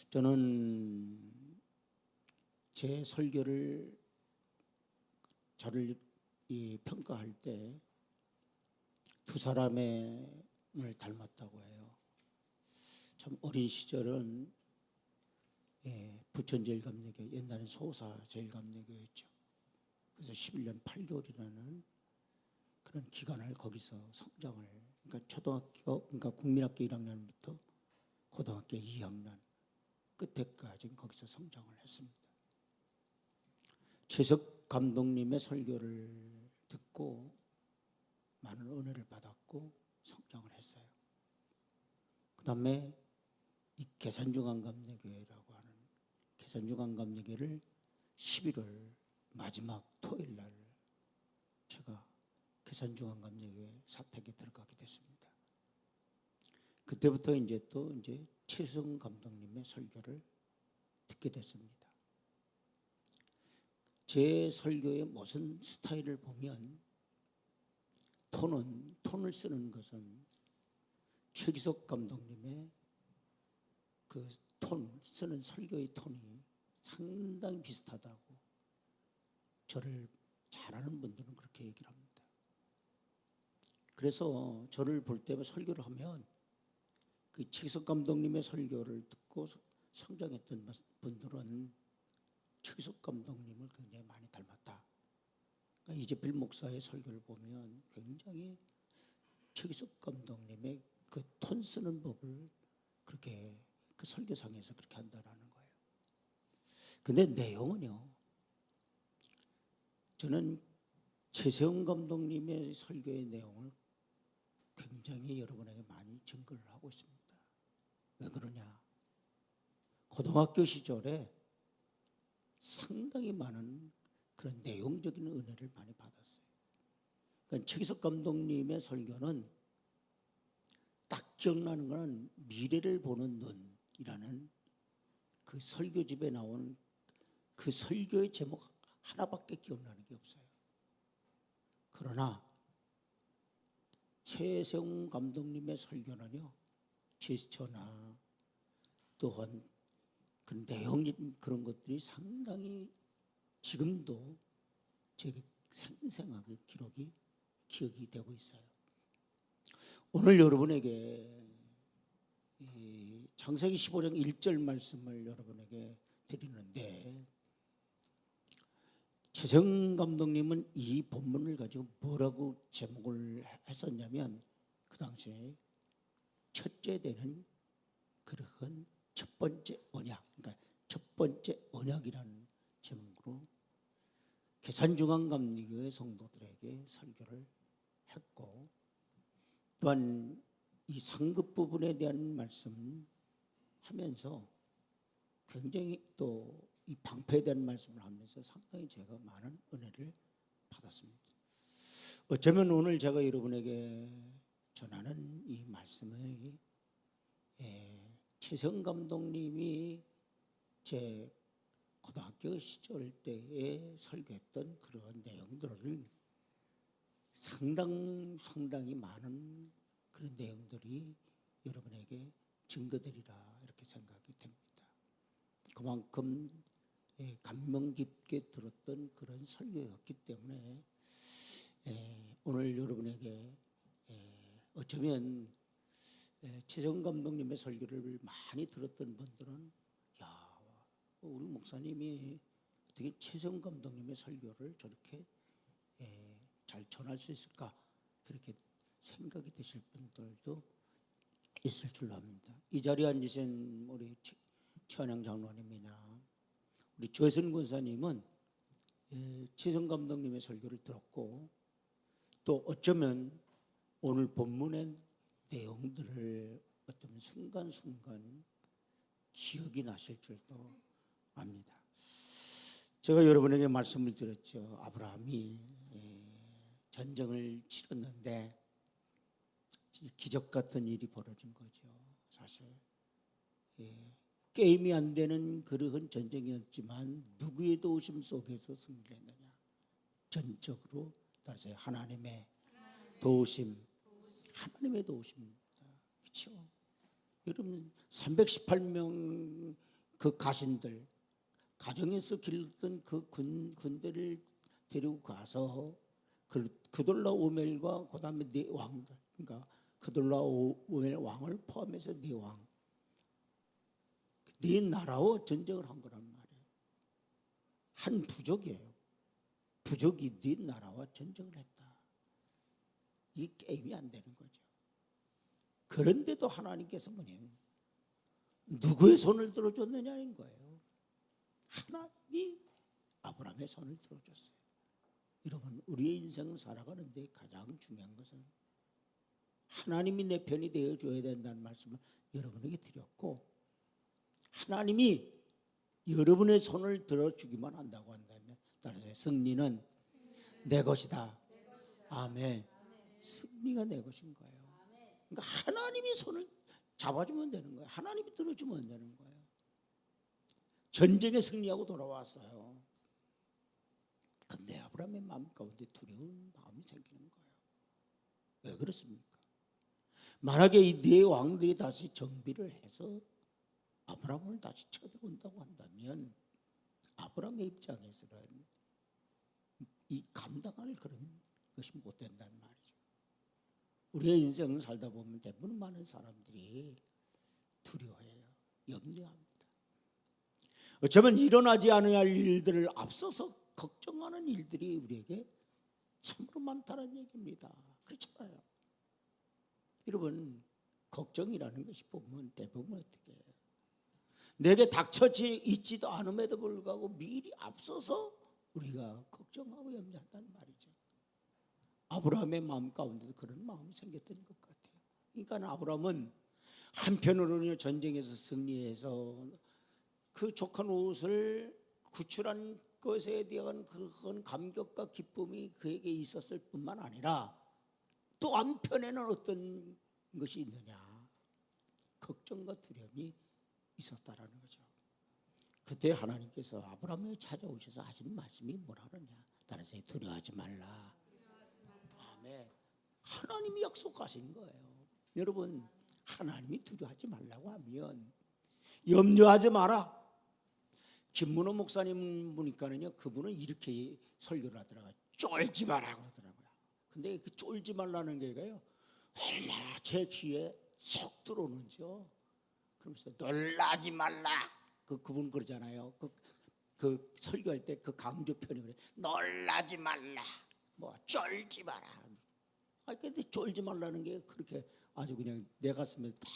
저는 제 설교를 저를 평가할 때 두 사람을 닮았다고 해요. 참 어린 시절은 부천제일감리교, 옛날엔 소사제일감리교였죠. 그래서 11년 8개월이라는 그런 기간을 거기서 성장을, 그러니까 초등학교, 그러니까 국민학교 1학년부터 고등학교 2학년 끝에까지 거기서 성장을 했습니다. 최석 감독님의 설교를 듣고 많은 은혜를 받았고 성장을 했어요. 그 다음에 이 계산중앙감리교회라고 하는 계산중앙감리교회를 11월 마지막 토요일 날 제가 계산중앙감리교회 사택에 들어가게 됐습니다. 그때부터 이제 최성 감독님의 설교를 듣게 됐습니다. 제 설교의 모든 스타일을 보면 톤을 쓰는 것은 최기석 감독님의 그 쓰는 설교의 톤이 상당히 비슷하다고 저를 잘 아는 분들은 그렇게 얘기를 합니다. 그래서 저를 볼 때 설교를 하면 그 최기석 감독님의 설교를 듣고 성장했던 분들은 최기석 감독님을 굉장히 많이 닮았다. 그러니까 이재필 목사의 설교를 보면 굉장히 최기석 감독님의 그 톤 쓰는 법을 그렇게 그 설교상에서 그렇게 한다라는 거예요. 근데 내용은요, 저는 최세영 감독님의 설교의 내용을 굉장히 여러분에게 많이 증거를 하고 있습니다. 왜 그러냐? 고등학교 시절에 상당히 많은 그런 내용적인 은혜를 많이 받았어요. 그러니까 최기석 감독님의 설교는 딱 기억나는 것은 미래를 보는 눈이라는 그 설교집에 나온 그 설교의 제목 하나밖에 기억나는 게 없어요. 그러나 최세용 감독님의 설교는요, 제스처나 또한 그 내용 그런 것들이 상당히 지금도 제게 생생하게 기억이 되고 있어요. 오늘 여러분에게 창세기 15장 1절 말씀을 여러분에게 드리는데, 최세영 감독님은 이 본문을 가지고 뭐라고 제목을 했었냐면, 그 당시에 첫째 되는 그런 첫 번째 언약, 그러니까 첫 번째 언약이라는 제목으로 계산중앙감리교회 성도들에게 설교를 했고, 또한 이 상급 부분에 대한 말씀 하면서 굉장히 또 이 방패에 대한 말씀을 하면서 상당히 제가 많은 은혜를 받았습니다. 어쩌면 오늘 제가 여러분에게 전하는 이 말씀의 최성 감독님이 제 고등학교 시절 때에 설교했던 그런 내용들을 상당히 많은 그런 내용들이 여러분에게 증거되리라 이렇게 생각이 됩니다. 그만큼 감명 깊게 들었던 그런 설교였기 때문에 오늘 여러분에게 어쩌면 최성 감독님의 설교를 많이 들었던 분들은 야, 우리 목사님이 어떻게 최성 감독님의 설교를 저렇게 잘 전할 수 있을까, 그렇게 생각이 드실 분들도 있을 줄로 압니다. 이 자리에 앉으신 우리 최한영 장로님이나 우리 조혜선 권사님은 최성 감독님의 설교를 들었고, 또 어쩌면 오늘 본문의 내용들을 어떤 순간순간 기억이 나실 줄도 압니다. 제가 여러분에게 말씀을 드렸죠. 아브라함이 전쟁을 치렀는데 기적 같은 일이 벌어진 거죠. 사실 게임이 안 되는 그러한 전쟁이었지만 누구의 도우심 속에서 승리를 했느냐? 전적으로 따라서 하나님의 도우심, 하나님의 도우심입니다. 그렇죠? 여러분 318명 그 가신들, 가정에서 길렀던 그 군대를 데리고 가서 그돌라오멜과 그다음에 네 왕들, 그러니까 그돌라오멜 왕을 포함해서 네 왕, 네 나라와 전쟁을 한 거란 말이에요. 한 부족이에요. 부족이 네 나라와 전쟁을 했다. 이 게임이 안 되는 거죠. 그런데도 하나님께서 뭐냐면 누구의 손을 들어줬느냐는 거예요. 하나님이 아브라함의 손을 들어줬어요. 여러분, 우리의 인생 살아가는데 가장 중요한 것은 하나님이 내 편이 되어줘야 된다는 말씀을 여러분에게 드렸고, 하나님이 여러분의 손을 들어주기만 한다고 한다면, 따라서 승리는 내 것이다. 아멘. 승리가 내 것인 거예요. 그러니까 하나님이 손을 잡아주면 되는 거예요. 하나님이 들어주면 되는 거예요. 전쟁에 승리하고 돌아왔어요. 근데 아브라함의 마음 가운데 두려운 마음이 생기는 거예요. 왜 그렇습니까? 만약에 이 네 왕들이 다시 정비를 해서 아브라함을 다시 쳐들어온다고 한다면 아브라함의 입장에서는 이 감당할 그런 것이 못 된다는 말이죠. 우리의 인생을 살다 보면 대부분 많은 사람들이 두려워해요. 염려합니다. 어쩌면 일어나지 않아야 할 일들을 앞서서 걱정하는 일들이 우리에게 참으로 많다는 얘기입니다. 그렇잖아요. 여러분, 걱정이라는 것이 보면 대부분 어떻게 해요? 내게 닥쳐지 있지도 않음에도 불구하고 미리 앞서서 우리가 걱정하고 염려한다는 말이죠. 아브라함의 마음 가운데도 그런 마음이 생겼던 것 같아요. 그러니까 아브라함은 한편으로는 전쟁에서 승리해서 그 족한 옷을 구출한 것에 대한 그런 감격과 기쁨이 그에게 있었을 뿐만 아니라 또 한편에는 어떤 것이 있느냐, 걱정과 두려움이 있었다라는 거죠. 그때 하나님께서 아브라함에 찾아오셔서 하신 말씀이 뭐라느냐, 따라서 두려워하지 말라. 아멘. 하나님이 약속하신 거예요. 여러분, 하나님이 두려워하지 말라고 하면 염려하지 마라. 김문호 목사님 보니까는요, 그분은 이렇게 설교를 하더라고요. 쫄지 마라 그러더라고요. 근데 그 쫄지 말라는 게가요, 얼마나 제 귀에 쏙 들어오는지요. 그러면서 놀라지 말라. 그분 그러잖아요. 그 설교할 때 그 강조 표현이 그래. 놀라지 말라. 뭐 쫄지 마라. 근데 쫄지 말라는 게 그렇게 아주 그냥 내 가슴에 딱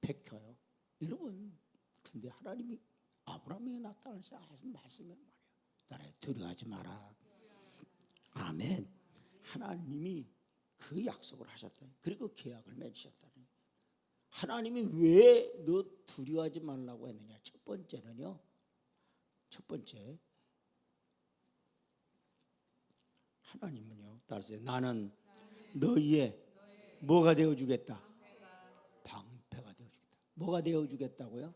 박혀요. 여러분, 근데 하나님이 아브라함에게 나타나셔서 하신 말씀이 말이에요. 따라해, 두려워하지 마라. 아멘. 하나님이 그 약속을 하셨다. 그리고 계약을 맺으셨다. 하나님이 왜 너 두려워하지 말라고 했느냐? 첫 번째는요. 첫 번째, 하나님은요, 따라서 나는 너희의 뭐가 되어주겠다? 방패가 되어주겠다. 뭐가 되어주겠다고요?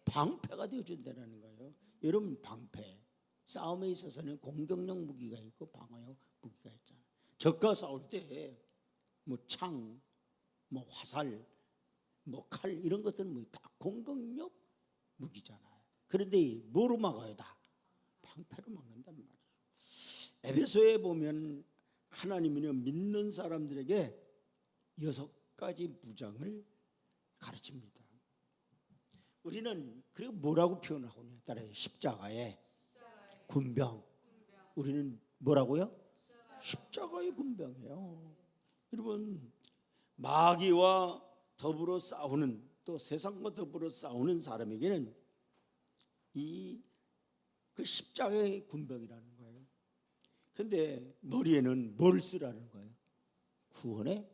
방패가 되어준다는 거예요. 여러분, 방패, 싸움에 있어서는 공격력 무기가 있고 방어력 무기가 있잖아요. 적과 싸울 때 뭐 창, 뭐 화살, 뭐 칼 이런 것들은 뭐 다 공격력 무기잖아요. 그런데 뭐로 막아요? 다 방패로 막는단 말이에요. 에베소에 보면 하나님은요, 믿는 사람들에게 6가지 무장을 가르칩니다. 우리는 그리고 뭐라고 표현하고 있냐? 따라서 십자가의 군병. 우리는 뭐라고요? 십자가의 군병이에요. 여러분, 마귀와 더불어 싸우는, 또 세상과 더불어 싸우는 사람에게는 그 십자가의 군병이라는 거예요. 근데 머리에는 뭘 쓰라는 거예요? 구원의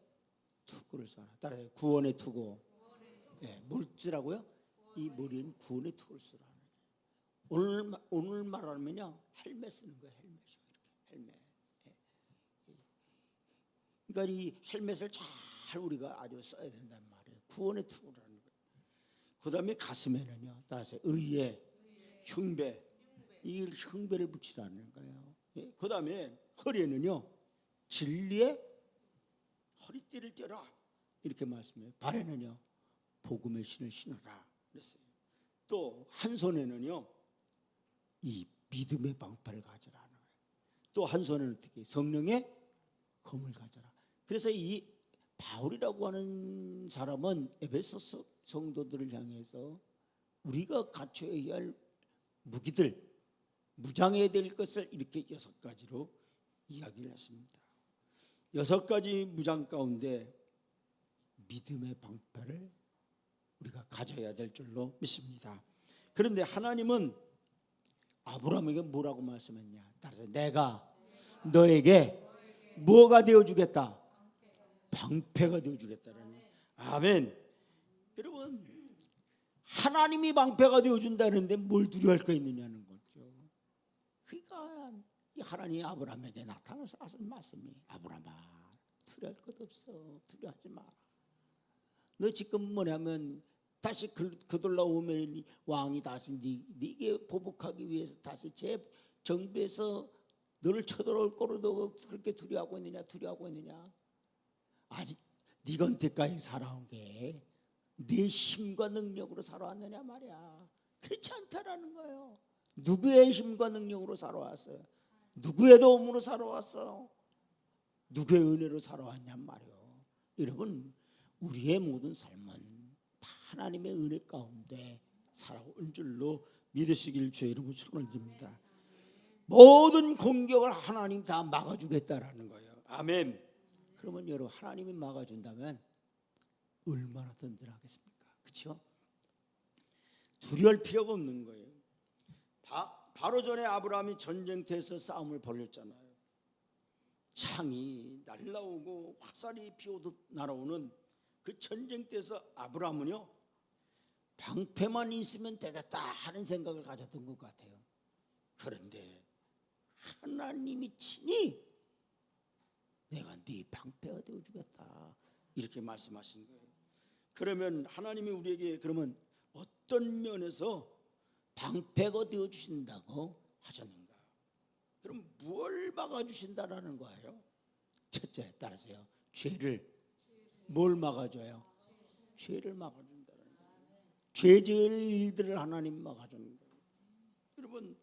투구를 써라. 따라서 구원의 투구. 뭘 쓰라고요? 이 머리엔 구원의 투구를 쓰라는 거예요. 오늘 말하면요, 헬멧 쓰는 거예요. 헬멧이요. 이렇게 헬멧. 그러니까 이 헬멧을 잘 우리가 아주 써야 된단 말이에요. 구원의 투구라는 거예요. 그 다음에 가슴에는요, 따라서 의의 흉배, 이 흉배를 붙이라는 거예요. 그 다음에 허리에는요, 진리의 허리띠를 떼라 이렇게 말씀해요. 발에는요, 복음의 신을 신어라 그랬어요. 또 한 손에는요 이 믿음의 방패를 가져라. 또 한 손에는 어떻게 성령의 검을 가져라. 그래서 이 바울이라고 하는 사람은 에베소 성도들을 향해서 우리가 갖춰야 할 무기들, 무장해야 될 것을 이렇게 6가지로 이야기를 했습니다. 6가지 무장 가운데 믿음의 방패를 우리가 가져야 될 줄로 믿습니다. 그런데 하나님은 아브라함에게 뭐라고 말씀했냐? 따라서 내가 너에게 뭐가 되어주겠다? 방패가 되어주겠다는. 아멘. 여러분, 하나님이 방패가 되어준다는데 뭘 두려워할 거 있느냐는 거죠. 그러니까 이 하나님이 아브라함에게 나타나서 하신 말씀이 아브라함아 두려워할 것 없어. 두려워하지 마라. 너 지금 뭐냐면 다시 그돌라오면 왕이 다시 네게 보복하기 위해서 다시 제 정부에서 너를 쳐들어올 거로 너 그렇게 두려워하고 있느냐? 아직 네가 언제까지 살아온 게 내 힘과 능력으로 살아왔느냐 말이야. 그렇지 않다라는 거예요. 누구의 힘과 능력으로 살아왔어요? 누구의 도움으로 살아왔어요? 누구의 은혜로 살아왔냔 말이에요. 여러분, 우리의 모든 삶은 하나님의 은혜 가운데 살아온 줄로 믿으시길 주의 이름으로 축원드립니다. 모든 공격을 하나님 다 막아주겠다라는 거예요. 아멘. 그러면 여러분, 하나님이 막아준다면 얼마나 든든하겠습니까? 그렇죠? 두려울 필요가 없는 거예요. 바로 전에 아브라함이 전쟁터에서 싸움을 벌였잖아요. 창이 날라오고 화살이 피오듯 날아오는 그 전쟁터에서 아브라함은요 방패만 있으면 되겠다 하는 생각을 가졌던 것 같아요. 그런데 하나님이 친히 내가 네 방패가 되어주겠다 이렇게 말씀하신 거예요. 그러면 하나님이 우리에게 그러면 어떤 면에서 방패가 되어주신다고 하셨는가? 그럼 뭘 막아주신다라는 거예요? 첫째, 따라서요. 죄를 뭘 막아줘요? 죄를 막아준다는 거예요. 죄질 일들을 하나님 막아주는 거예요. 여러분,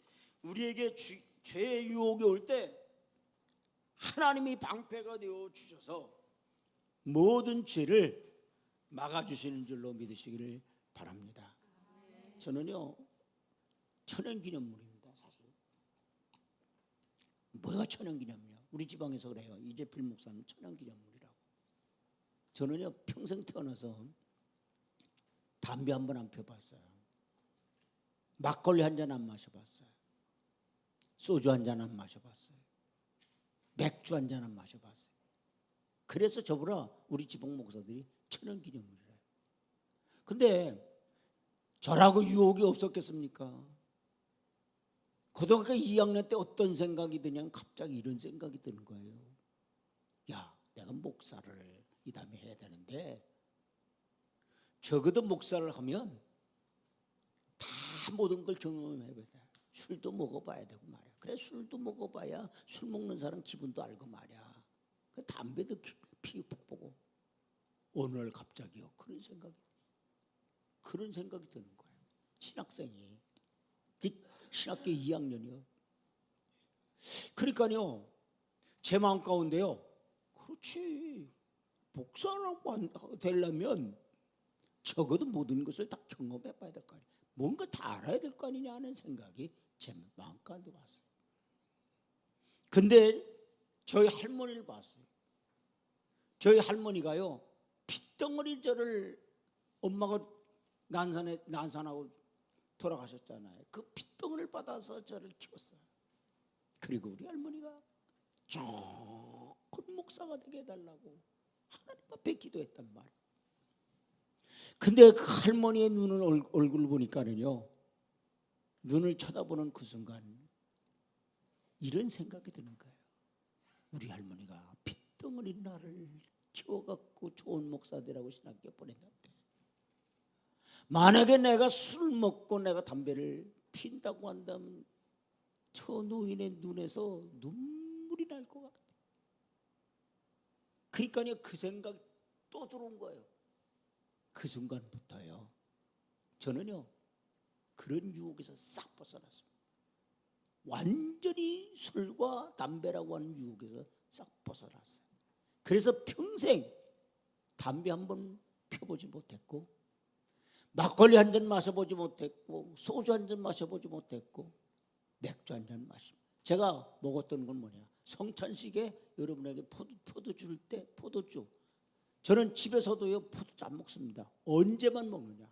우리에게 죄의 유혹이 올 때 하나님이 방패가 되어 주셔서 모든 죄를 막아주시는 줄로 믿으시기를 바랍니다. 저는요 천연기념물입니다. 사실 뭐가 천연기념물이야? 우리 지방에서 그래요. 이재필 목사는 천연기념물이라고. 저는요 평생 태어나서 담배 한 번 안 펴봤어요. 막걸리 한 잔 안 마셔봤어요. 소주 한 잔 안 마셔봤어요. 맥주 한 잔 안 마셔봤어요. 그래서 저보라 우리 지방 목사들이 천연기념물이래요. 근데 저라고 유혹이 없었겠습니까? 고등학교 2학년 때 어떤 생각이 드냐면 갑자기 이런 생각이 드는 거예요. 야, 내가 목사를 이 다음에 해야 되는데 적어도 목사를 하면 다 모든 걸 경험해봐야 돼. 술도 먹어봐야 되고 말이야. 그래 술도 먹어봐야 술 먹는 사람 기분도 알고 말이야. 그 담배도 피우고 오늘 갑자기요 그런 생각이 드는 거예요. 신학생이 신학교 2학년이요. 그러니까요 제 마음 가운데요. 그렇지 목사라고 되려면 적어도 모든 것을 다 경험해 봐야 될 거 아니야. 뭔가 다 알아야 될 거 아니냐 하는 생각이 제 마음 가운데 왔어요. 근데 저희 할머니를 봤어요. 저희 할머니가요 핏덩어리 저를 엄마가 난산하고 돌아가셨잖아요. 그 핏덩어리를 받아서 저를 키웠어요. 그리고 우리 할머니가 좋은 목사가 되게 해달라고 하나님 앞에 기도했단 말이에요. 근데 그 할머니의 얼굴을 보니까는요 눈을 쳐다보는 그 순간 이런 생각이 드는 거예요. 우리 할머니가 핏덩어리 나를 키워갖고 좋은 목사 되라고 신학교 보냈는데 만약에 내가 술 먹고 내가 담배를 핀다고 한다면 저 노인의 눈에서 눈물이 날 것 같아요. 그러니까요 그 생각이 또 들어온 거예요. 그 순간부터요 저는요 그런 유혹에서 싹 벗어났습니다. 완전히 술과 담배라고 하는 유혹에서 싹 벗어났어요. 그래서 평생 담배 한 번 펴보지 못했고, 막걸리 한 잔 마셔보지 못했고, 소주 한 잔 마셔보지 못했고, 맥주 한 잔 마십니다. 제가 먹었던 건 뭐냐, 성찬식에 여러분에게 포도 줄 때 포도주, 저는 집에서도요 포도주 안 먹습니다. 언제만 먹느냐,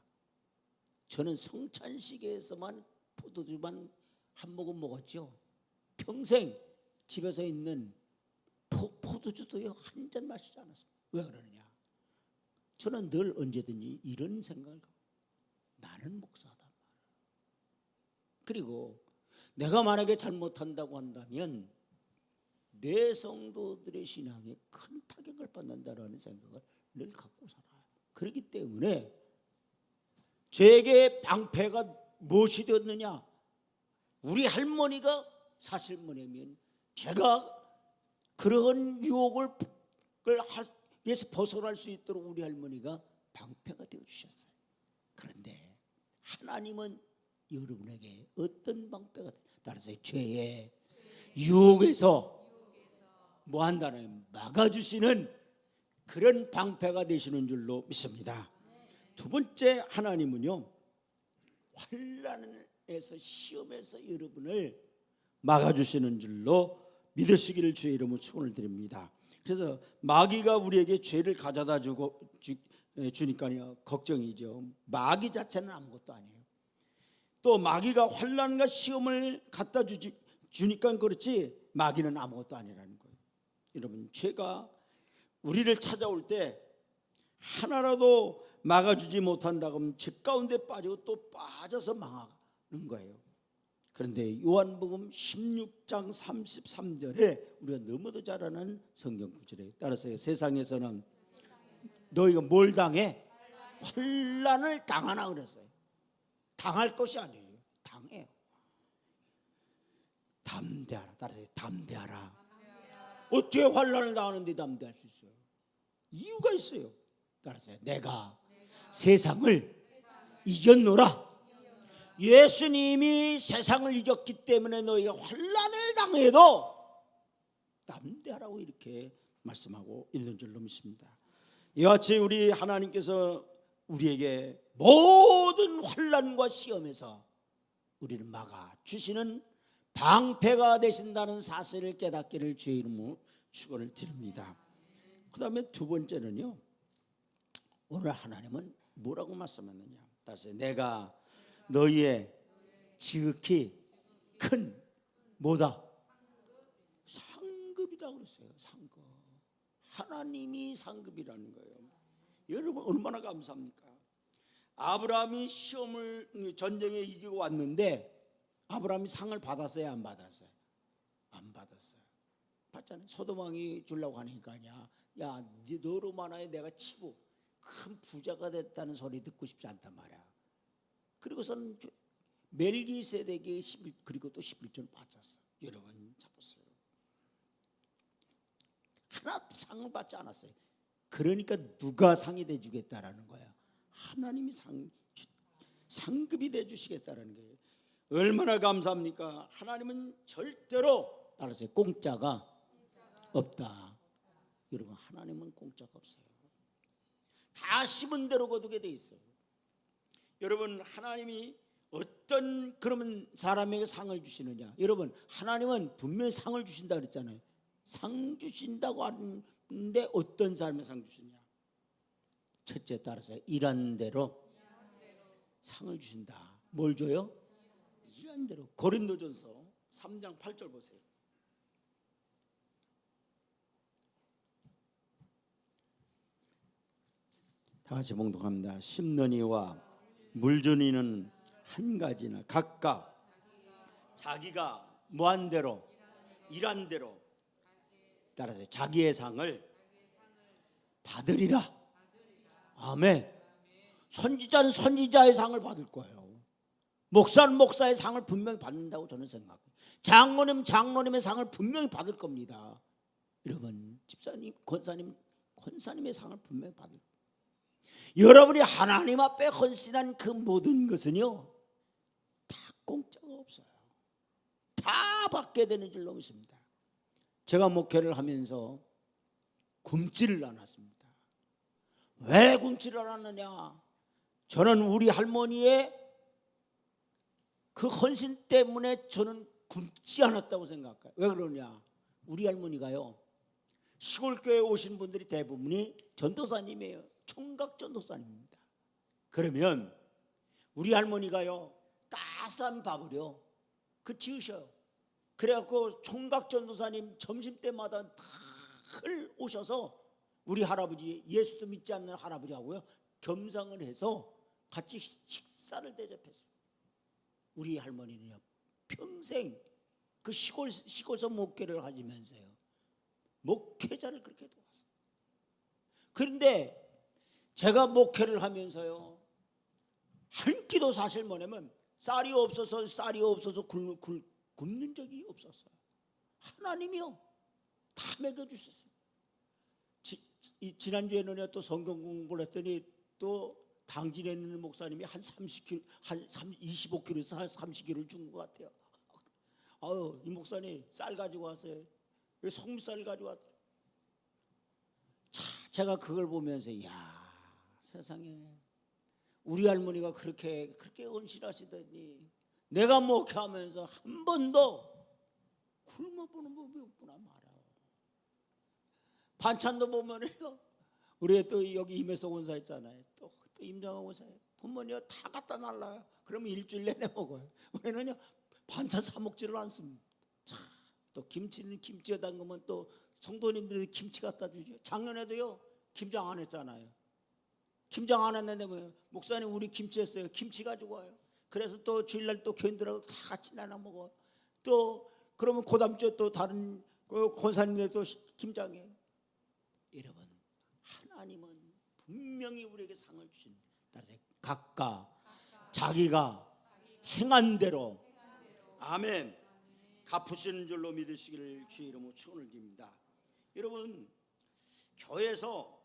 저는 성찬식에서만 포도주만 한 모금 먹었죠. 평생 집에서 있는 포도주도요 한 잔 마시지 않았습니다. 왜 그러느냐, 저는 늘 언제든지 이런 생각을 갖고, 나는 목사다. 그리고 내가 만약에 잘못한다고 한다면 내 성도들의 신앙에 큰 타격을 받는다라는 생각을 늘 갖고 살아요. 그렇기 때문에 저에게 방패가 무엇이 되었느냐, 우리 할머니가 사실 뭐냐면, 제가 그런 유혹을 위해서 벗어날 수 있도록 우리 할머니가 방패가 되어주셨어요. 그런데 하나님은 여러분에게 어떤 방패가, 따라서 죄의 유혹에서 뭐한다는, 막아주시는 그런 방패가 되시는 줄로 믿습니다. 두 번째, 하나님은요 환난에서, 시험에서 여러분을 막아주시는 줄로 믿으시기를 주의 이름으로 축원을 드립니다. 그래서 마귀가 우리에게 죄를 가져다 주니까요 걱정이죠. 마귀 자체는 아무것도 아니에요. 또 마귀가 환난과 시험을 갖다 주니까 그렇지, 마귀는 아무것도 아니라는 거예요. 여러분, 죄가 우리를 찾아올 때 하나라도 막아주지 못한다고 하면 죄 가운데 빠지고 또 빠져서 망하는 거예요. 그런데 요한복음 16장 33절에 우리가 너무도 잘 아는 성경 구절에 따라서, 세상에서는 너희가 뭘 당해? 환난을 당하나 그랬어요. 당할 것이 아니에요. 당해요. 담대하라. 따라서 담대하라. 어떻게 환난을 당하는데 담대할 수 있어요? 이유가 있어요. 따라서 내가 세상을 이겼노라. 예수님이 세상을 이겼기 때문에 너희가 환난을 당해도 담대하라고 이렇게 말씀하고 있는 줄로 믿습니다. 이와 같이 우리 하나님께서 우리에게 모든 환난과 시험에서 우리를 막아 주시는 방패가 되신다는 사실을 깨닫기를 주의 이름으로 축원을 드립니다. 그 다음에 두 번째는요, 오늘 하나님은 뭐라고 말씀하느냐, 따라서 내가 너희의 지극히 큰 뭐다? 상급이다 그랬어요. 상급. 하나님이 상급이라는 거예요. 여러분 얼마나 감사합니까? 아브라함이 시험을, 전쟁에 이기고 왔는데 아브라함이 상을 받았어요, 안 받았어요? 안 받았어요. 받잖아요. 소돔 왕이 주려고 하니까, 야 너로 만하여 내가 치고 큰 부자가 됐다는 소리 듣고 싶지 않단 말이야. 그리고선 멜기세덱의 11, 그리고 또 11조를 받았어요. 여러분 잡았어요. 하나 상을 받지 않았어요. 그러니까 누가 상이 돼주겠다라는 거야? 하나님이 상급이 돼주시겠다라는 거예요. 얼마나 감사합니까? 하나님은 절대로, 따라서 공짜가 없다. 여러분, 하나님은 공짜가 없어요. 다 심은 대로 거두게 돼 있어요. 여러분, 하나님이 어떤 그러면 사람에게 상을 주시느냐? 여러분, 하나님은 분명히 상을 주신다 그랬잖아요. 상 주신다고 하는데 어떤 사람의 상 주시냐? 첫째, 따라서 일한 대로 상을 주신다. 뭘 줘요? 일한 대로. 고린도전서 3장 8절 보세요. 다 같이 봉독합니다. 심는 이와 물준 이는 한 가지나 각각 자기가 뭐한 대로, 일한 대로, 따라서 자기의 상을 받으리라. 아멘. 선지자는 선지자의 상을 받을 거예요. 목사는 목사의 상을 분명히 받는다고 저는 생각해요. 장로님 장로님의 상을 분명히 받을 겁니다. 여러분, 집사님, 권사님의 상을 분명히 받을 거예요. 여러분이 하나님 앞에 헌신한 그 모든 것은요, 공짜가 없어요. 다 받게 되는 줄로 믿습니다. 제가 목회를 하면서 굶지를 않았습니다. 왜 굶지를 않았느냐? 저는 우리 할머니의 그 헌신 때문에 저는 굶지 않았다고 생각해요. 왜 그러냐? 우리 할머니가요, 시골교회 오신 분들이 대부분이 전도사님이에요. 총각 전도사님입니다. 그러면 우리 할머니가요, 따스한 밥을요 그 지으셔요. 그래갖고 총각 전도사님 점심때마다 늘 오셔서 우리 할아버지, 예수도 믿지 않는 할아버지하고요 겸상을 해서 같이 식사를 대접했어요. 우리 할머니는요 평생 그 시골서 목회를 하시면서요 목회자를 그렇게 도왔어요. 그런데 제가 목회를 하면서요 한 끼도 사실 뭐냐면 쌀이 없어서 굶는 적이 없었어요. 하나님이요 다 먹여주셨어요. 지난주에는 또 성경 공부를 했더니 또 당진에 있는 목사님이 한 30kg, 한 25kg에서 30kg를 준 것 같아요. 아유, 이 목사님 쌀 가지고 왔어요. 송미쌀 가지고 왔어요. 제가 그걸 보면서 야, 세상에 우리 할머니가 그렇게 헌신하시더니 내가 목회하면서 한 번도 굶어보는 법이 없구나 말아. 반찬도 보면요, 우리 또 여기 임혜성 원사 있잖아요. 또 임장호 원사 보면요 다 갖다 날라요. 그러면 일주일 내내 먹어요. 우리는요 반찬 사 먹지를 않습니다. 참, 또 김치는 김치에 담그면 또 성도님들이 김치 갖다 주죠. 작년에도요 김장 안 했잖아요. 김장 안 했는데 뭐예요? 목사님 우리 김치 했어요. 김치 가지고 와요. 그래서 또 주일날 또 교인들하고 다 같이 나눠 먹어. 또 그러면 고담 주에 또 다른 그 권사님들 또 김장해요. 여러분, 하나님은 분명히 우리에게 상을 주십니다. 각각 자기가 행한 대로 아멘 갚으시는 줄로 믿으시기를 주의 이름으로 축원을 드립니다. 여러분, 교회에서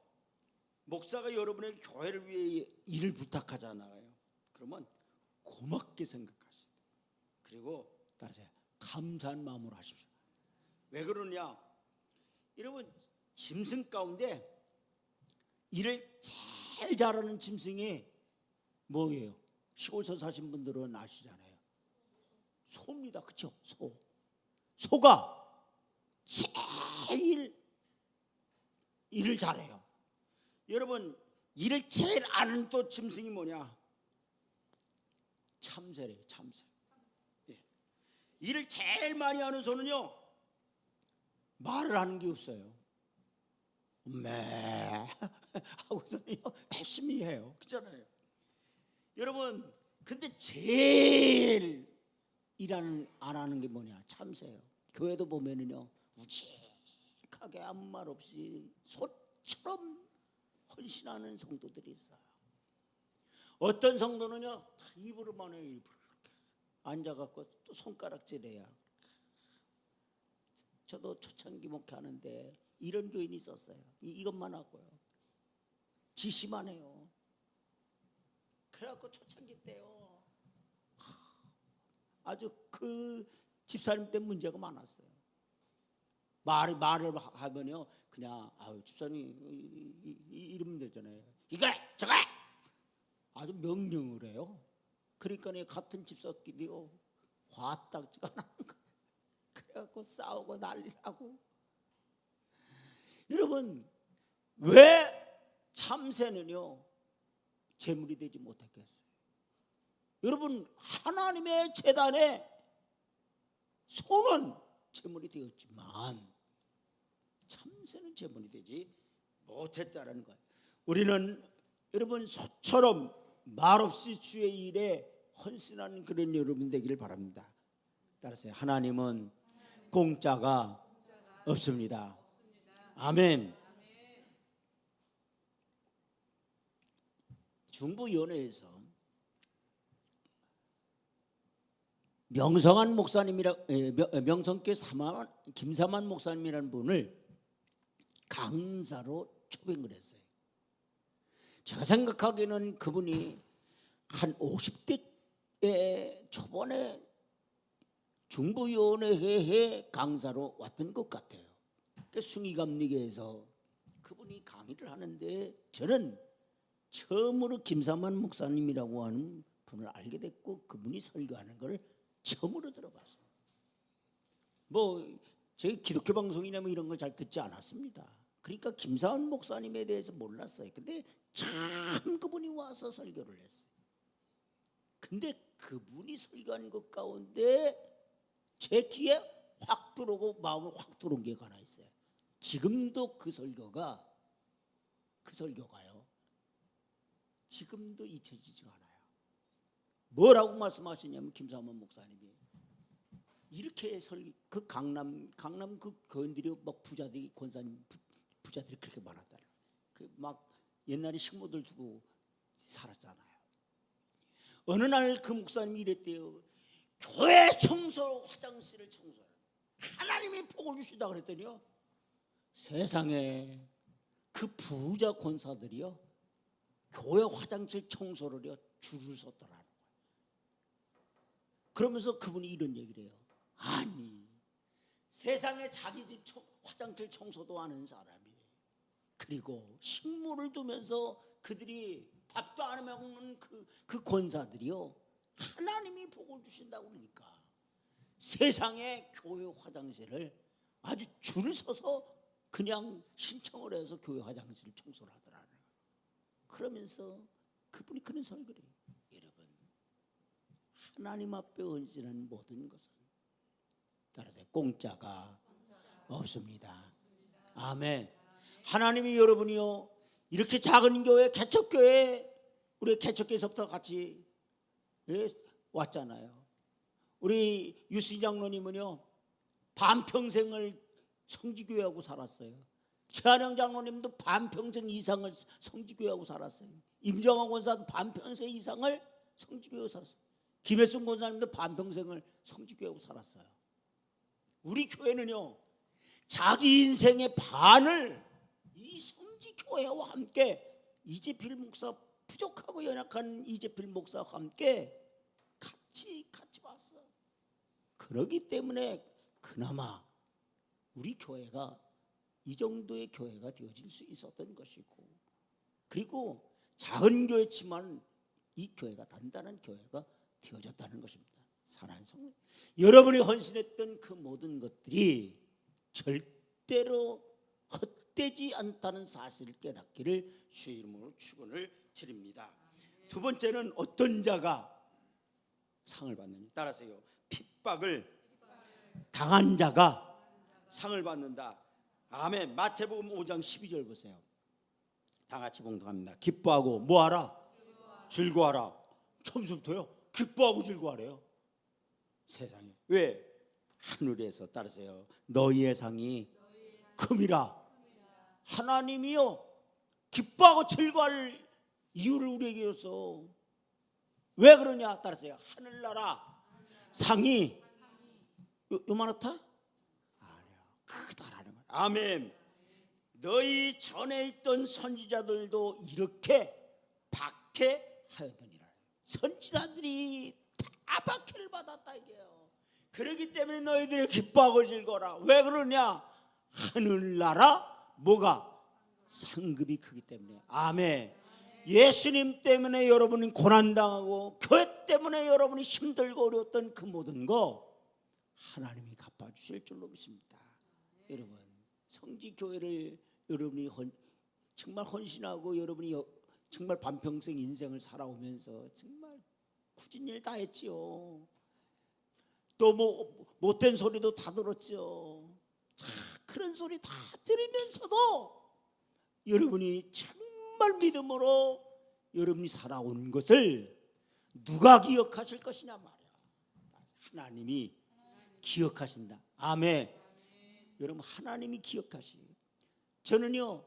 목사가 여러분에게 교회를 위해 일을 부탁하잖아요. 그러면 고맙게 생각하시고 그리고 따라서 감사한 마음으로 하십시오. 왜 그러냐? 여러분, 짐승 가운데 일을 제일 잘하는 짐승이 뭐예요? 시골서 사신 분들은 아시잖아요. 소입니다. 그렇죠? 소가 제일 일을 잘해요. 여러분, 일을 제일 아는 또 짐승이 뭐냐? 참새래요. 참새. 예. 일을 제일 많이 하는 소는요 말을 하는 게 없어요. 매 하고서는요 열심히 해요. 그렇잖아요. 여러분, 근데 제일 안 하는 게 뭐냐? 참새예요. 교회도 보면은요 우직하게 아무 말 없이 소처럼 헌신하는 성도들이 있어요. 어떤 성도는요 입으로만 해요. 입으로 이렇게 앉아갖고 또 손가락질해야. 저도 초창기 목회하는데 이런 교인이 있었어요. 이것만 하고요 지시만 해요. 그래갖고 초창기 때요 아주 그 집사님 때 문제가 많았어요. 말을 하면요 그냥 아유 집사님 이러면 되잖아요. 이거 저거 아주 명령을 해요. 그러니까 같은 집사끼리요 화딱지가 나는 거예요. 그래갖고 싸우고 난리나고. 여러분, 왜 참새는요 제물이 되지 못했겠어요? 여러분, 하나님의 제단에 소는 제물이 되었지만 참새는 제물이 되지 못했다라는 거예요. 우리는 여러분 소처럼 말없이 주의 일에 헌신하는 그런 여러분 되기를 바랍니다. 따라서 하나님은 공짜가 없습니다. 아멘. 중부위원회에서 명성한 목사님이라 명성교 김사만 목사님이라는 분을 강사로 초빙을 했어요. 제가 생각하기에는 그분이 한 50대 초반에 중부위원회에 강사로 왔던 것 같아요. 그 숭의감리교에서 그분이 강의를 하는데 저는 처음으로 김사만 목사님이라고 하는 분을 알게 됐고 그분이 설교하는 걸 처음으로 들어봤어요. 제 기독교 방송이나 이런 걸 잘 듣지 않았습니다. 그러니까 김사만 목사님에 대해서 몰랐어요. 근데 참 그분이 와서 설교를 했어요. 근데 그분이 설교한 것 가운데 제 귀에 확 들어오고 마음에 확 들어온 게 하나 있어요. 지금도 그 설교가요. 지금도 잊혀지지가 않아요. 뭐라고 말씀하시냐면 김사만 목사님이 이렇게 그 강남 그 교인들이 막 부자들이 권사님 부자들이 그렇게 많았다. 그 막 옛날에 식모들 두고 살았잖아요. 어느 날 그 목사님이 이랬대요. 교회 청소 화장실을 청소해. 하나님이 복을 주시다 그랬더니요. 세상에 그 부자 권사들이요. 교회 화장실 청소를요 줄을 섰더라는 거예요. 그러면서 그분이 이런 얘기를 해요. 아니 세상에 자기 집 화장실 청소도 하는 사람이 그리고 식물을 두면서 그들이 밥도 안 먹는 그 권사들이요 하나님이 복을 주신다고 그러니까 세상에 교회 화장실을 아주 줄을 서서 그냥 신청을 해서 교회 화장실 청소를 하더라는 거예요. 그러면서 그분이 그런 설교를 해요. 여러분 하나님 앞에 헌신하는 모든 것은 따라서 공짜가 없습니다. 아멘. 하나님이 여러분이요 이렇게 작은 교회 개척교회 우리 개척교회에서부터 같이 왔잖아요. 우리 유시 장로님은요 반평생을 성지교회하고 살았어요. 최한영 장로님도 반평생 이상을 성지교회하고 살았어요. 임정환 권사도 반평생 이상을 성지교회하고 살았어요. 김혜순 권사님도 반평생을 성지교회하고 살았어요. 우리 교회는요 자기 인생의 반을 이 성지교회와 함께 이재필 목사 부족하고 연약한 이재필 목사와 함께 같이 왔어. 그러기 때문에 그나마 우리 교회가 이 정도의 교회가 되어질 수 있었던 것이고 그리고 작은 교회지만 이 교회가 단단한 교회가 되어졌다는 것입니다. 사랑하는 성도 여러분이 헌신했던 그 모든 것들이 절대로 헛되지 않다는 사실을 깨닫기를 주의 이름으로 축원을 드립니다. 두 번째는 어떤 자가 상을 받느냐. 따라서요 핍박을 당한 자가 상을 받는다. 아멘. 마태복음 5장 12절 보세요. 다 같이 봉독합니다. 기뻐하고 뭐하라? 즐거워하라. 처음부터요 기뻐하고 즐거워하래요. 세상에 왜? 하늘에서 따르세요 너희의 상이 큼이라. 하나님이요 기뻐하고 즐거워할 이유를 우리에게 줬어. 왜 그러냐? 따르세요 하늘나라 상이 요만하다? 아니요 크다라는 거예요. 아멘. 너희 전에 있던 선지자들도 이렇게 박해하였느니라. 선지자들이 다 박해를 받았다 이게요. 그렇기 때문에 너희들이 기뻐하고 즐거워라. 왜 그러냐? 하늘나라 뭐가? 상급이 크기 때문에. 아멘. 예수님 때문에 여러분이 고난당하고 교회 때문에 여러분이 힘들고 어려웠던 그 모든 거 하나님이 갚아주실 줄로 믿습니다. 여러분 성지교회를 여러분이 정말 헌신하고 여러분이 정말 반평생 인생을 살아오면서 정말 굳은 일 다 했지요. 또 뭐 못된 소리도 다 들었죠. 자, 그런 소리 다 들으면서도 여러분이 정말 믿음으로 여러분이 살아온 것을 누가 기억하실 것이냐 말이야. 하나님이 기억하신다. 아멘. 여러분 하나님이 기억하시. 저는요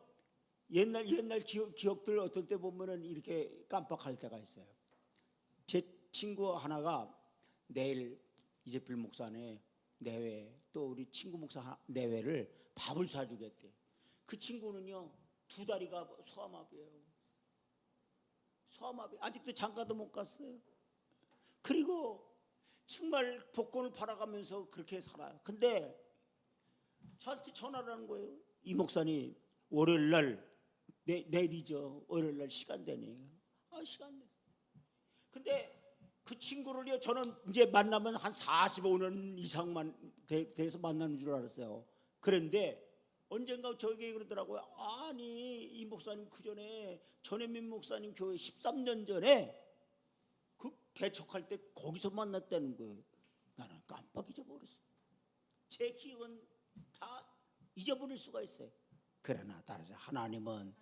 옛날 기억들 어떨 때 보면은 이렇게 깜빡할 때가 있어요. 제 친구 하나가 내일 이재필 목사네 내외 또 우리 친구 목사 내외를 밥을 사주겠대. 그 친구는요 2다리가 소아마비예요. 소아마비 아직도 장가도 못 갔어요. 그리고 정말 복권을 팔아가면서 그렇게 살아요. 근데 저한테 전화를 하는 거예요. 이 목사님 월요일 날 내리죠. 월요일 날 시간 되네요. 시간 돼. 근데 그 친구를요, 저는 이제 만나면 한 45년 이상만 돼서 만나는 줄 알았어요. 그런데 언젠가 저에게 그러더라고요. 아니 이 목사님 그 전에 전혜민 목사님 교회 13년 전에 그 개척할 때 거기서 만났다는 거예요. 나는 깜빡 잊어버렸어요. 제 기억은 다 잊어버릴 수가 있어요. 그러나 따라서 하나님은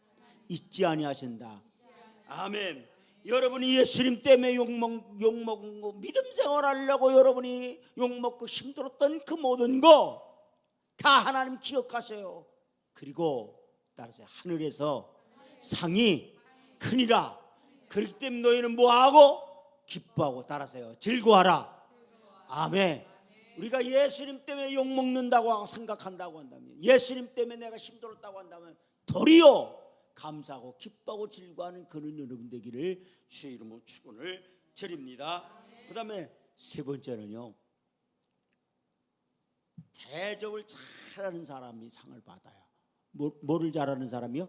잊지 아니하신다. 아멘. 여러분이 예수님 때문에 욕먹은 거, 믿음 생활하려고 여러분이 욕먹고 힘들었던 그 모든 거 다 하나님 기억하셔요. 그리고 따라서 하늘에서 상이 크니라. 그렇기 때문에 너희는 뭐하고? 기뻐하고 따라서요 즐거워하라. 아멘. 우리가 예수님 때문에 욕먹는다고 생각한다고 한다면, 예수님 때문에 내가 힘들었다고 한다면 도리어 감사하고 기뻐하고 즐거워하는 그런 여러분 되기를 주의 이름으로 축원을 드립니다. 그 다음에 세 번째는요, 대접을 잘하는 사람이 상을 받아요. 뭐를 잘하는 사람이요?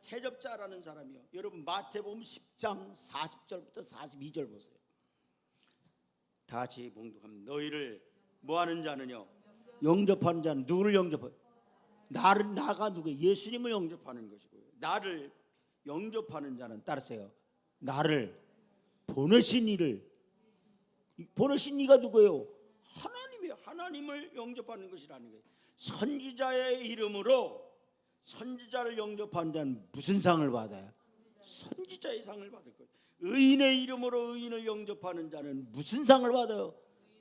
대접 잘하는 사람이요. 여러분 마태복음 10장 40절부터 42절 보세요. 다 같이 봉독하면 너희를 뭐하는 자는요? 영접하는 자는 누구를 영접해요? 나가 누구? 예수님을 영접하는 것이고요. 나를 영접하는 자는 따르세요. 나를 보내신 이를, 보내신 이가 누구예요? 하나님이에요. 하나님을 영접하는 것이라는 거예요. 선지자의 이름으로 선지자를 영접하는 자는 무슨 상을 받아요? 선지자의 상을 받을 거예요. 의인의 이름으로 의인을 영접하는 자는 무슨 상을 받아요?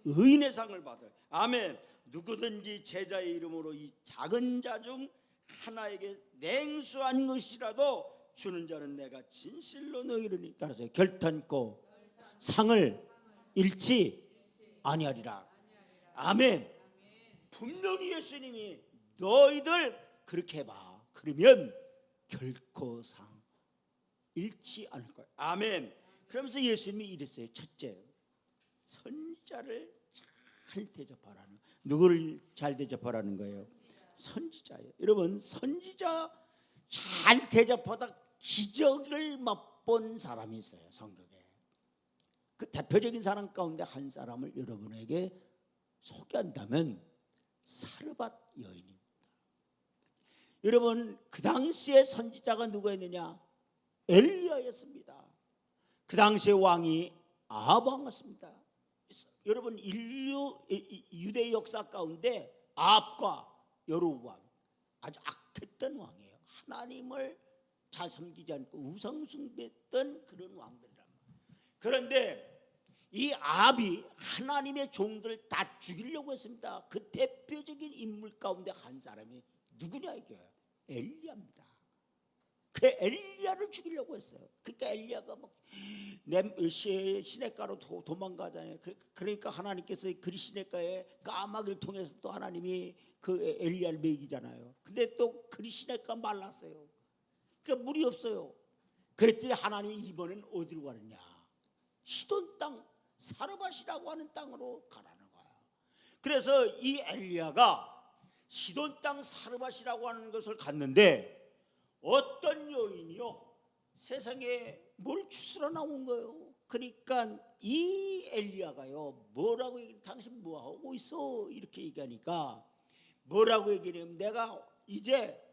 의인의 상을 받아요. 아멘. 누구든지 제자의 이름으로 이 작은 자 중 하나에게 냉수한 것이라도 주는 자는 내가 진실로 너희를 따라서 결탄코 상을 잃지 아니하리라. 아멘. 분명히 예수님이 너희들 그렇게 해봐. 그러면 결코 상 잃지 않을 거야. 아멘. 그러면서 예수님이 이랬어요. 첫째, 선지자를 잘 대접하라는. 누구를 잘 대접하라는 거예요? 선지자예요. 여러분 선지자 잘 대접하다 기적을 맛본 사람이 있어요. 성경에. 그 대표적인 사람 가운데 한 사람을 여러분에게 소개한다면 사르밧 여인입니다. 여러분 그 당시에 선지자가 누구였느냐? 엘리야였습니다. 그 당시에 왕이 아합 왕이었습니다. 여러분 유대 역사 가운데 아합과 여로보암 아주 악했던 왕이에요. 하나님을 잘 섬기지 않고 우상 숭배했던 그런 왕들이란 말이에요. 그런데 이 아합이 하나님의 종들을 다 죽이려고 했습니다. 그 대표적인 인물 가운데 한 사람이 누구냐 이게? 엘리야입니다. 그 엘리야를 죽이려고 했어요. 그러니까 엘리야가 막 시냇가로 도망가잖아요. 그러니까 하나님께서 그 시냇가에 까마귀를 통해서 또 하나님이 그 엘리야를 먹이잖아요. 근데 또 그 시냇가 말랐어요. 그러니까 물이 없어요. 그랬더니 하나님이 이번엔 어디로 가느냐? 시돈 땅 사르밧이라고 하는 땅으로 가라는 거야. 그래서 이 엘리야가 시돈 땅 사르밧이라고 하는 것을 갔는데 어떤 여인이요 세상에 뭘 주스러 나온 거예요. 그러니까 이 엘리야가요 뭐라고 얘기해? 당신 뭐 하고 있어? 이렇게 얘기하니까 뭐라고 얘기하냐면 내가 이제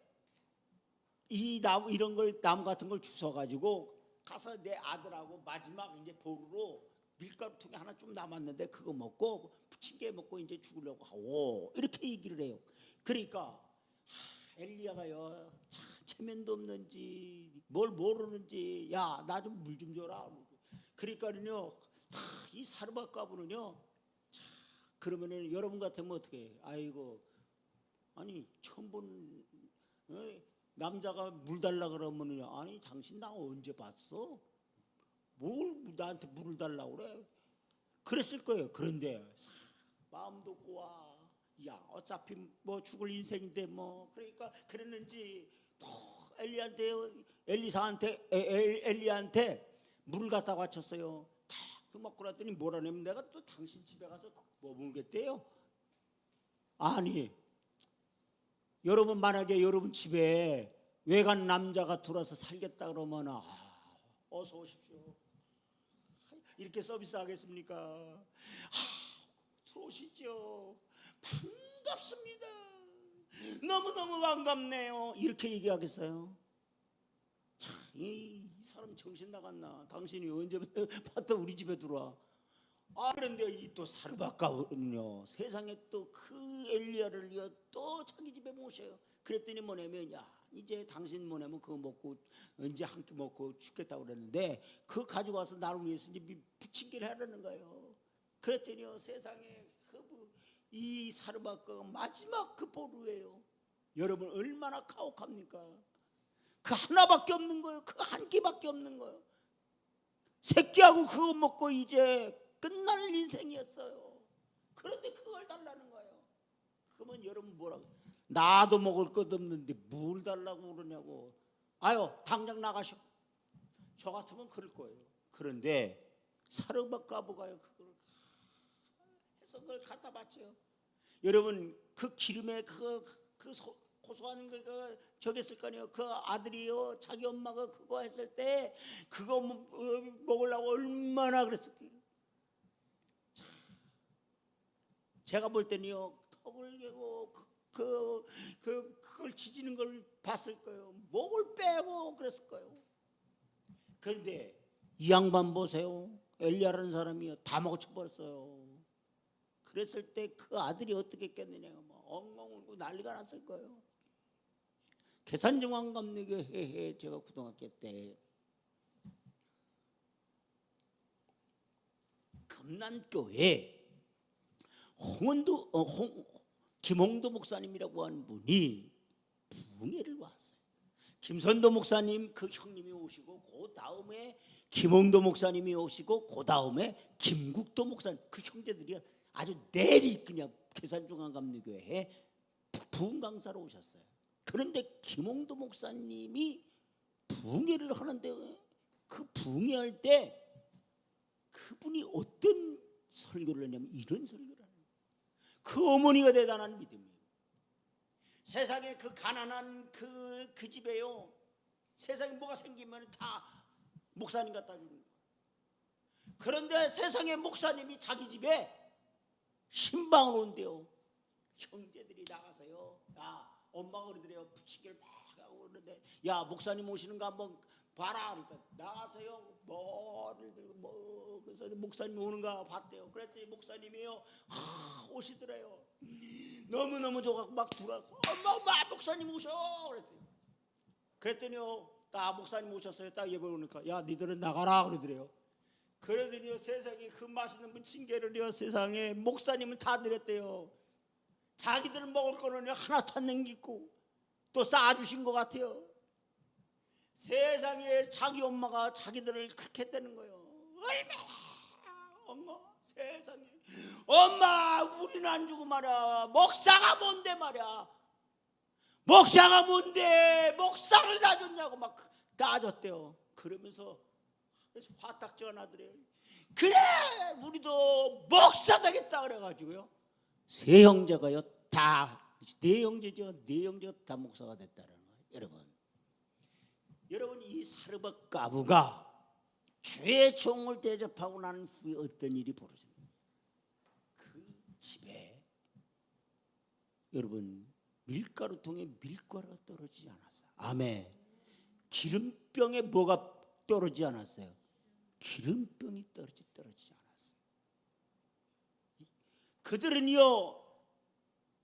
이 나무 이런 걸 나무 같은 걸 주워 가지고 가서 내 아들하고 마지막 이제 보루로 밀가루통에 하나 좀 남았는데 그거 먹고 부침개 먹고 이제 죽으려고 하고 이렇게 얘기를 해요. 그러니까 엘리야가요 참 체면도 없는지 뭘 모르는지 야 나 좀 물 좀 줘라. 그러니까는요 이 사르밧 과부는요 그러면은 여러분 같으면 어떻게 해요? 아이고 아니 처음 본 남자가 물 달라 그러면은 아니 당신 나 언제 봤어? 뭘 나한테 물을 달라고 그래? 그랬을 거예요. 그런데 마음도 고와. 야 어차피 뭐 죽을 인생인데 뭐 그러니까 그랬는지 엘리야한테 물을 갖다 바쳤어요. 탁 먹고 났더니 뭐라냐면 내가 또 당신 집에 가서 머물겠대요. 아니 여러분 만약에 여러분 집에 외간 남자가 들어와서 살겠다 그러면 어서 오십시오 이렇게 서비스 하겠습니까? 들어오시죠. 반갑습니다. 너무너무 반갑네요. 이렇게 얘기하겠어요? 참, 이 사람 정신 나갔나? 당신이 언제부터 우리 집에 들어와? 그런데 이 또 사르밧가브는요 세상에 또 그 엘리야를 또 자기 집에 모셔요. 그랬더니 뭐냐면 이제 당신 뭐냐면 그거 먹고 이제 한 끼 먹고 죽겠다고 그랬는데 그거 가지고 와서 나를 위해서 이제 부침개를 하라는 거예요. 그랬더니요 세상에 이 사르밧가가 마지막 그 보루예요. 여러분 얼마나 가혹합니까? 그 하나밖에 없는 거예요. 그 한 끼밖에 없는 거예요. 새끼하고 그거 먹고 이제 끝날 인생이었어요. 그런데 그걸 달라는 거예요. 그러면 여러분 뭐라고? 나도 먹을 것 없는데 뭘 달라고 그러냐고. 당장 나가셔. 저 같으면 그럴 거예요. 그런데 사르밧가브가요 그걸 해서 그걸 갖다 바쳐요. 여러분 그 기름에 고소한 거 저기 있을 거 아니에요. 그 아들이요 자기 엄마가 그거 했을 때 그거 먹으려고 얼마나 그랬을까요? 제가 볼 때는요 턱을 개고 그걸 지지는 걸 봤을 거예요. 목을 빼고 그랬을 거예요. 그런데 이 양반 보세요. 엘리야라는 사람이요 다 먹어쳐버렸어요. 그랬을 때 그 아들이 어떻게 했겠느냐 엉엉 울고 난리가 났을 거예요. 계산중앙감리교 제가 고등학교 때 금난교회 김홍도 목사님이라고 하는 분이 부흥회를 왔어요. 김선도 목사님 그 형님이 오시고 그 다음에 김홍도 목사님이 오시고 그 다음에 김국도 목사님 그 형제들이 아주 내리 그냥 계산중앙감리교회에 부흥 강사로 오셨어요. 그런데 김홍도 목사님이 부흥회를 하는데 그 부흥회할 때 그분이 어떤 설교를 했냐면 이런 설교를 하는 거예요. 그 어머니가 대단한 믿음이에요. 세상에 그 가난한 그 집에요 세상에 뭐가 생기면 다 목사님 갖다 주는 거예요. 그런데 세상에 목사님이 자기 집에 신방을 온대요. 형제들이 나가서요 엄마가 그러더래요. 부치기를 막 하고 그러는데 목사님 오시는가 한번 봐라. 그러니까 나가서요 머리를 들고 그래서 목사님 오는가 봤대요. 그랬더니 목사님이요 오시더래요. 너무너무 좋아갖고 막 들어가고 엄마 목사님 오셔 그랬어요. 그랬더니요 딱 목사님 오셨어요. 딱 예보니까 니들은 나가라 그러더래요. 그러더니요 세상에 그 맛있는 부침개를요 세상에 목사님을 다 드렸대요. 자기들 먹을 거는 하나도 안 남기고 또 쌓아주신 것 같아요. 세상에 자기 엄마가 자기들을 그렇게 했다는 거예요. 얼마나 엄마 세상에 엄마 우리는 안 주고 말이야. 목사가 뭔데 말이야. 목사가 뭔데 목사를 다 줬냐고 막 따졌대요. 그러면서 화딱 전하더래요. 그래 우리도 목사 되겠다 그래가지고요 세 형제가요 다 네 형제죠. 네 형제가 다 목사가 됐다는 거예요. 여러분 이 사르밧가브가 주의 종을 대접하고 난 후에 어떤 일이 벌어졌나요? 그 집에 여러분 밀가루통에 밀가루가 떨어지지 않았어요. 아멘. 기름병에 뭐가 떨어지지 않았어요? 기름병이 떨어지지 않았어요. 그들은요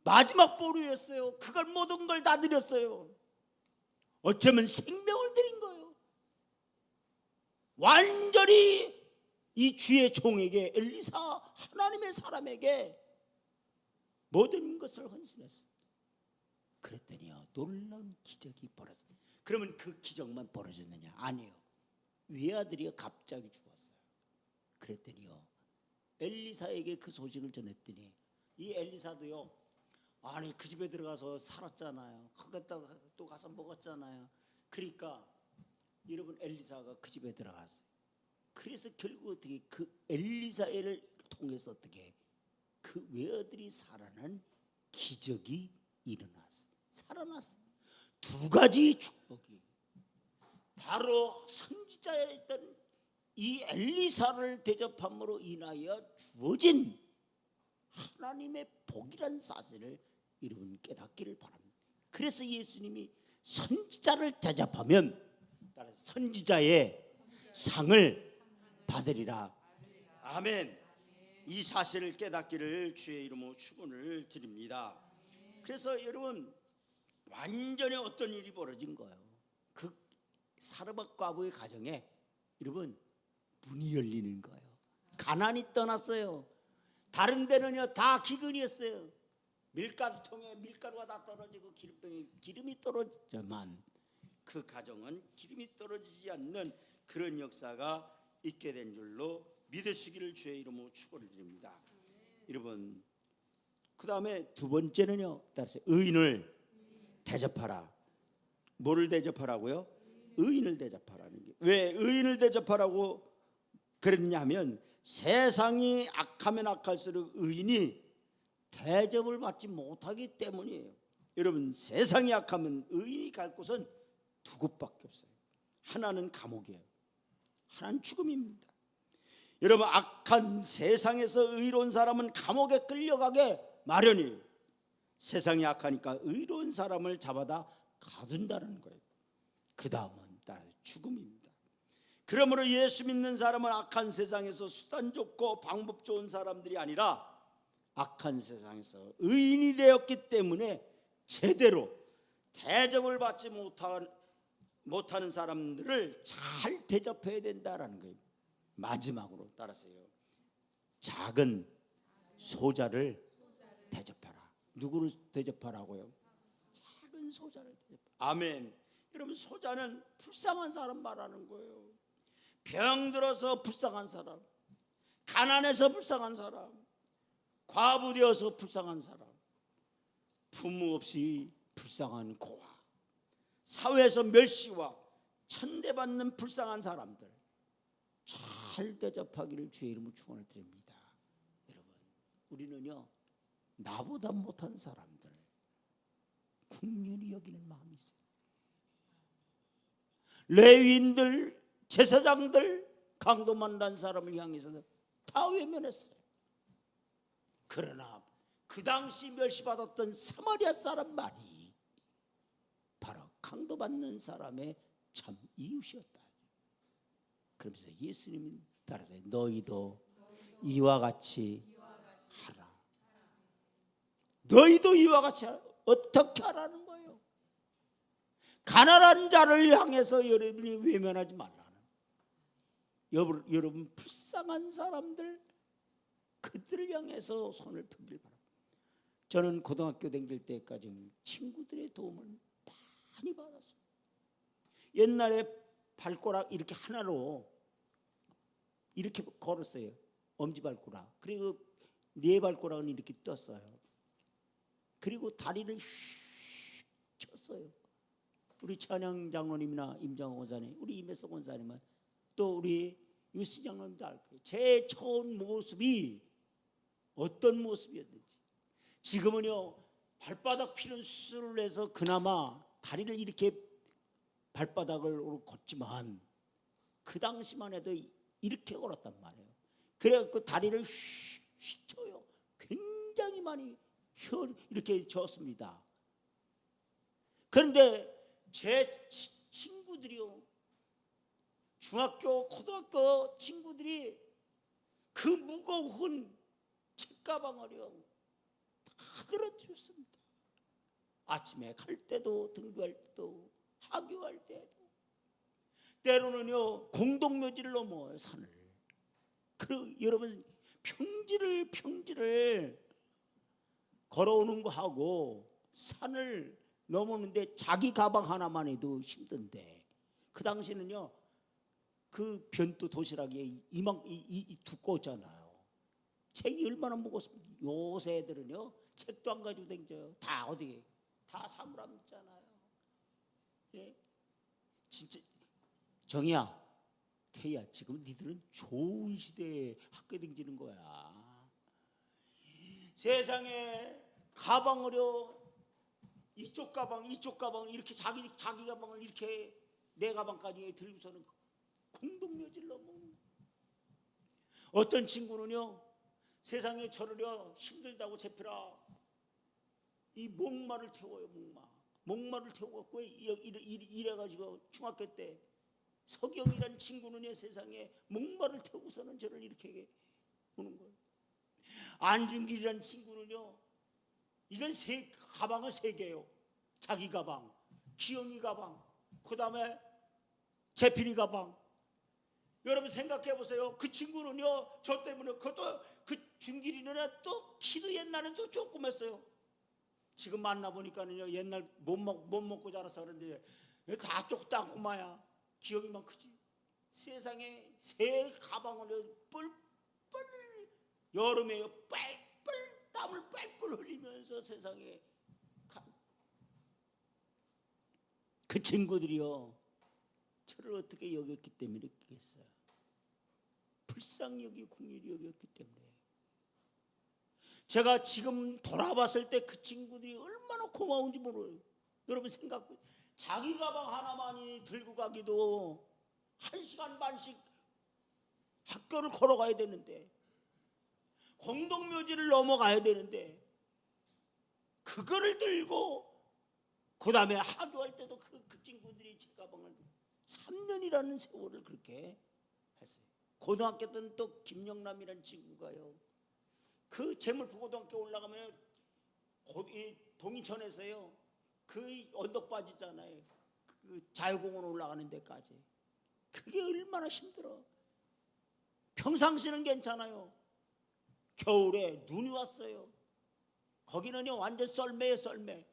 마지막 보루였어요. 그걸 모든 걸 다 드렸어요. 어쩌면 생명을 드린 거예요. 완전히 이 주의 종에게 엘리사 하나님의 사람에게 모든 것을 헌신했어요. 그랬더니요 놀라운 기적이 벌어졌어요. 그러면 그 기적만 벌어졌느냐? 아니에요. 외아들이 갑자기 죽었어요. 그랬더니요 엘리사에게 그 소식을 전했더니 이 엘리사도요 아니 그 집에 들어가서 살았잖아요. 거기다가 또 가서 먹었잖아요. 그러니까 여러분 엘리사가 그 집에 들어갔어요. 그래서 결국 어떻게 그 엘리사를 통해서 어떻게 그 외아들이 살아난 기적이 일어났어. 살아났어. 두 가지 축복이 바로 선지자였던 이 엘리사를 대접함으로 인하여 주어진 하나님의 복이란 사실을 여러분 깨닫기를 바랍니다. 그래서 예수님이 선지자를 대접하면 선지자의 상을 받으리라. 아멘. 이 사실을 깨닫기를 주의 이름으로 축원을 드립니다. 그래서 여러분 완전히 어떤 일이 벌어진 거예요. 그 사르밧 과부의 가정에 여러분 문이 열리는 거예요. 가난이 떠났어요. 다른 데는요 다 기근이었어요. 밀가루통에 밀가루가 다 떨어지고 기름병에 기름이 떨어지지만 그 가정은 기름이 떨어지지 않는 그런 역사가 있게 된 줄로 믿으시기를 주의 이름으로 축원을 드립니다. 여러분 그 다음에 두 번째는요 의인을 대접하라. 뭐를 대접하라고요? 의인을 대접하라는 게. 왜 의인을 대접하라고 그랬냐면 세상이 악하면 악할수록 의인이 대접을 받지 못하기 때문이에요. 여러분 세상이 악하면 의인이 갈 곳은 두 곳밖에 없어요. 하나는 감옥이에요. 하나는 죽음입니다. 여러분 악한 세상에서 의로운 사람은 감옥에 끌려가게 마련이에요. 세상이 악하니까 의로운 사람을 잡아다 가둔다는 거예요. 그 다음은 죽음입니다. 그러므로 예수 믿는 사람은 악한 세상에서 수단 좋고 방법 좋은 사람들이 아니라 악한 세상에서 의인이 되었기 때문에 제대로 대접을 받지 못하는 사람들을 잘 대접해야 된다라는 거예요. 마지막으로 따라서요. 작은 소자를 대접하라. 누구를 대접하라고요? 작은 소자를 대접하라. 아멘. 여러분 소자는 불쌍한 사람 말하는 거예요. 병들어서 불쌍한 사람, 가난해서 불쌍한 사람, 과부되어서 불쌍한 사람, 부모 없이 불쌍한 고아, 사회에서 멸시와 천대받는 불쌍한 사람들 잘 대접하기를 주의 이름으로 축원을 드립니다. 여러분 우리는요 나보다 못한 사람들 긍휼히 여기는 마음이 있어요. 레위인들, 제사장들, 강도 만난 사람을 향해서 다 외면했어요. 그러나 그 당시 멸시받았던 사마리아 사람만이 바로 강도 받는 사람의 참 이웃이었다. 그러면서 예수님이 따라서 너희도 이와 같이 하라. 너희도 이와 같이 하라. 어떻게 하라는 거예요? 가난한 자를 향해서 여러분이 외면하지 말라는. 여러분 불쌍한 사람들 그들을 향해서 손을 펴길 바랍니다. 저는 고등학교 다닐 때까지 친구들의 도움을 많이 받았어요. 옛날에 발가락 이렇게 하나로 이렇게 걸었어요. 엄지발가락. 그리고 네 발가락은 이렇게 떴어요. 그리고 다리를 슉 쳤어요. 우리 찬양 장로님이나 임장호 원사님, 우리 임혜석 원사님은 또 우리 유시 장로님도 알 거예요. 제 처음 모습이 어떤 모습이었는지. 지금은요 발바닥 피는 수술을 해서 그나마 다리를 이렇게 발바닥을 걷지만 그 당시만 해도 이렇게 걸었단 말이에요. 그래갖고 다리를 휙 쳐요. 굉장히 많이 이렇게 졌습니다. 그런데 제 친구들이요, 중학교, 고등학교 친구들이 그 무거운 책가방을요 다 들어주셨습니다. 아침에 갈 때도, 등교할 때도, 하교할 때도, 때로는요 공동묘지를 넘어요, 산을. 여러분 평지를 걸어오는 거 하고 산을 넘어오는데 자기 가방 하나만 해도 힘든데, 그 당시는요 그 변도 도시락이 이 두꺼웠잖아요. 책이 얼마나 무겁습니까? 요새 애들은요 책도 안 가지고 댕겨요. 다 어디 다 사물함 있잖아요. 예? 진짜 정이야, 태야, 지금 니들은 좋은 시대에 학교 댕기는 거야. 세상에 가방을요, 이쪽 가방 이렇게 자기 가방을 이렇게 내 가방까지 들고서는 공동묘지를 넘어오는. 어떤 친구는요, 세상에 저를요 힘들다고 제필아 이 목마를 태워요. 목마를 태워갖고 이래가지고 중학교 때 서경이라는 친구는요 세상에 목마를 태우고서는 저를 이렇게 오는 거예요. 안준길이라는 친구는요, 이건 가방을 3개요. 자기 가방, 기영이 가방, 그 다음에 재필이 가방. 여러분 생각해 보세요. 그 친구는요, 저 때문에 그것도 그 준길이는 또 키도 옛날엔 또 조금 했어요. 지금 만나보니까는요, 옛날 못 먹고 자라서 그런데 다 쪽딱고마야. 기억이만 크지. 세상에 3 가방을 뿔뿔 여름에 뻘뻘 땀을 뻘뻘 흘리면서 세상에 그 친구들이요 저를 어떻게 여겼기 때문에 그랬어요. 불쌍히 여기고 긍휼히 여겼기 때문에. 제가 지금 돌아봤을 때 그 친구들이 얼마나 고마운지 모르요. 여러분 생각, 자기 가방 하나만이 들고 가기도 1시간 반씩 학교를 걸어가야 되는데, 공동묘지를 넘어가야 되는데, 그거를 들고 그 다음에 하교할 때도 그 친구들이 제 가방을 3년이라는 세월을 그렇게 했어요. 고등학교 때는 또 김영남이라는 친구가요, 그 재물포고등학교 올라가면 동인천에서요 그 언덕바지 있잖아요, 그 자유공원 올라가는 데까지 그게 얼마나 힘들어. 평상시는 괜찮아요. 겨울에 눈이 왔어요. 거기는요 완전 썰매예요. 썰매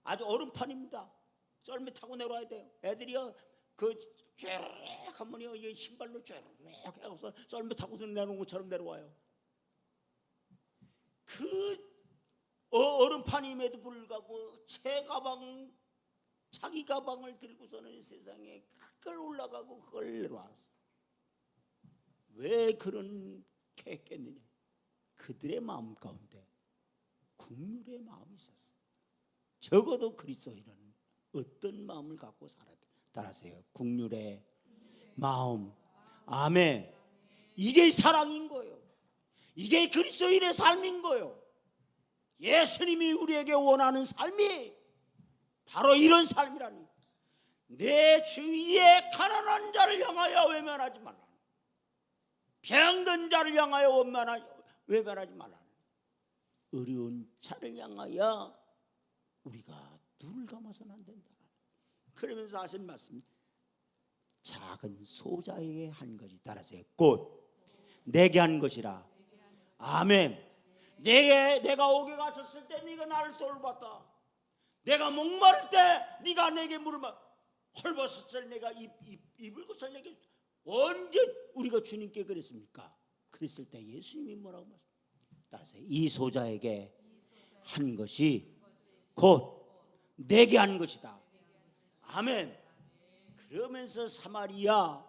아주 얼음판입니다. 썰매 타고 내려와야 돼요. 애들이요 쭉 하면요 신발로 쭉 해서 썰매 타고서 내려오는 것처럼 내려와요. 그 얼음판임에도 불구하고 자기 가방을 들고서는 세상에 그걸 올라가고 그걸 내려왔어. 왜 그렇게 했겠느냐? 그들의 마음 가운데 긍휼의 마음이 있었어. 적어도 그리스도인은 어떤 마음을 갖고 살아야 돼? 따라하세요. 긍휼의 마음. 아멘. 이게 사랑인 거예요. 이게 그리스도인의 삶인 거예요. 예수님이 우리에게 원하는 삶이 바로 이런 삶이라니. 내 주위에 가난한 자를 향하여 외면하지 말라. 병든 자를 향하여 외면하지 말라. 어려운 자를 향하여 우리가 눈을 감아서는 안 된다. 그러면서 하신 말씀, 작은 소자에게 한 것이, 따라서 곧 내게 한 것이라. 아멘. 내가 옥에 갇혔을 때 네가 나를 돌봤다. 내가 목마를 때 네가 내게 물을 헐벗었을 내가 입을 것을 내게. 언제 우리가 주님께 그랬습니까? 그랬을 때 예수님이 뭐라고 말씀하셨습니까? 따라서 이 소자에게 한 것이 곧 내게 한 것이다. 아멘. 그러면서 사마리아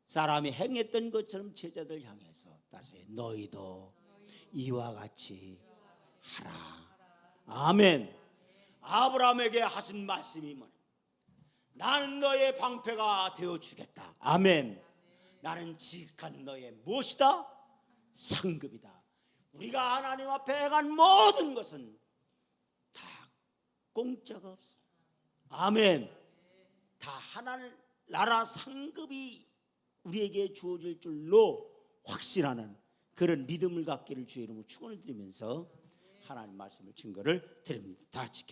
사람이 행했던 것처럼 제자들 향해서 따라서 너희도 이와 같이 하라. 아멘. 아브라함에게 하신 말씀이 뭐냐? 나는 너의 방패가 되어주겠다. 아멘. 나는 지극한 너의 무엇이다? 상급이다. 우리가 하나님 앞에 행한 모든 것은 다 공짜가 없어. 아멘. 다 하나님 나라 상급이 우리에게 주어질 줄로 확신하는 그런 믿음을 갖기를 주의 이름으로 축원을 드리면서 하나님 말씀을 증거를 드립니다. 다 같이